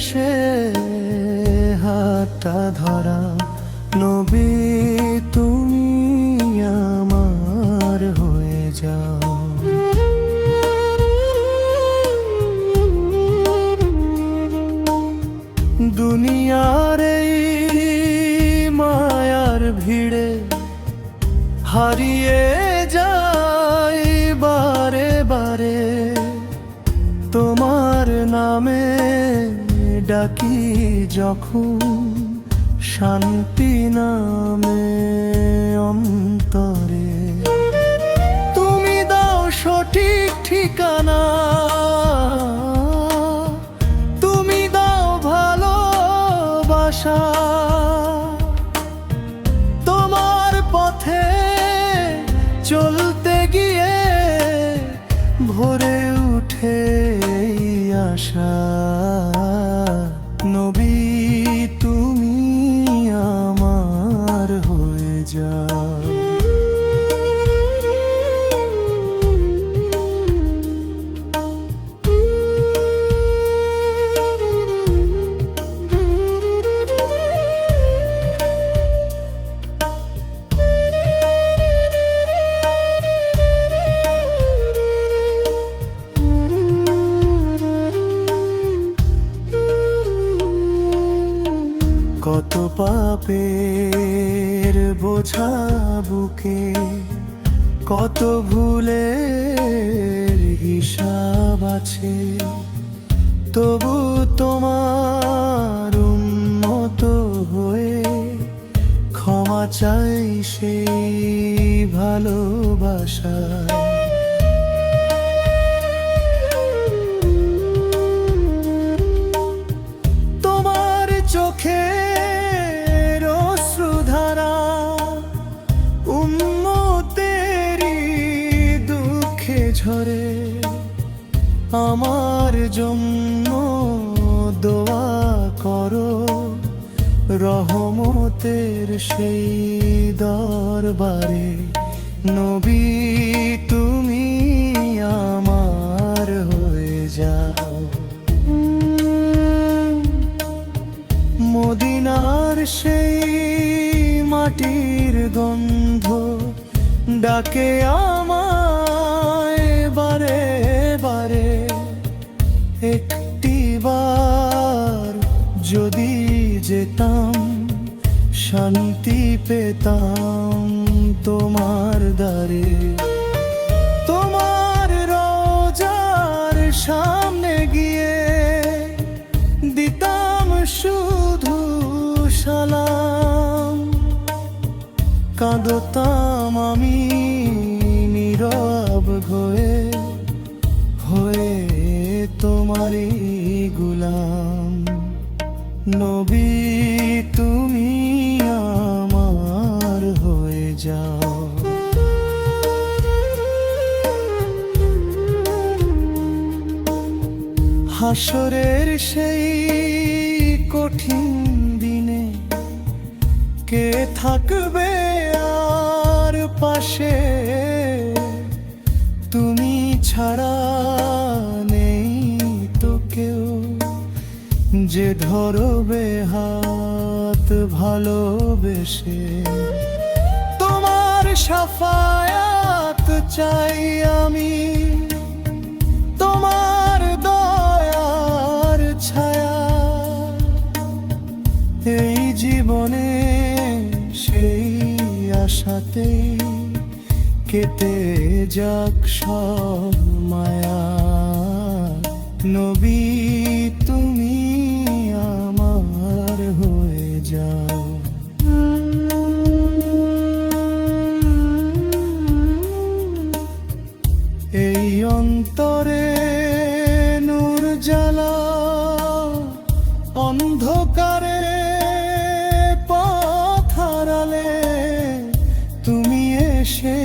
এসে হাতটা ধরা, নবী তুমি আমার হয়ে যাও। দুনিয়ার এই মায়ার ভিড়ে হারিয়ে যাই বারে বারে, তোমার নামে ডাকি যখন, শান্তি নামে অন্তরে। তুমি দাও সঠিক ঠিকানা, তুমি দাও ভালোবাসা, তোমার পথে চলতে গিয়ে ভরে উঠে আশা। নবী তুমি আমার হয়ে যাও। কত পাপের বোঝা বুকে, কত ভুলের হিসাব আছে, তবু তোমার উন্মত হয়ে ক্ষমা চাই সেই ভালোবাসায়। তোমার চোখে ঝরে আমার জন্য দোয়া করো, রহমতের সেই দরবারে। নবী তুমি আমার হয়ে যাও। মদিনার সেই মাটির গন্ধ ডাকে আমায় বারে বারে, একটি বার যদি যেতাম শান্তি পেতাম তোমার দ্বারে। তোমার রোজার সামনে গিয়ে দিতাম শুধু সালাম, কাঁদতাম আমি নীরব হয়ে হয়ে তোমারই গোলাম। নবী তুমি আমার হয়ে যাও। হাসরের সেই কঠিন দিনে কে থাকবে আর পাশে, তুমি ছাড়া নেই তো কেউ যে ধরবে হাত ভালোবেসে। তোমার শাফায়াত চাই আমি, তোমার দয়ার ছায়া এই জীবনে সেই আশাতে কেটে যাক সব মায়া। নবী তুমি আমার হয়ে যাও। এই অন্তরে নূর জ্বালা, অন্ধকারে পথ হারালে তুমি এসে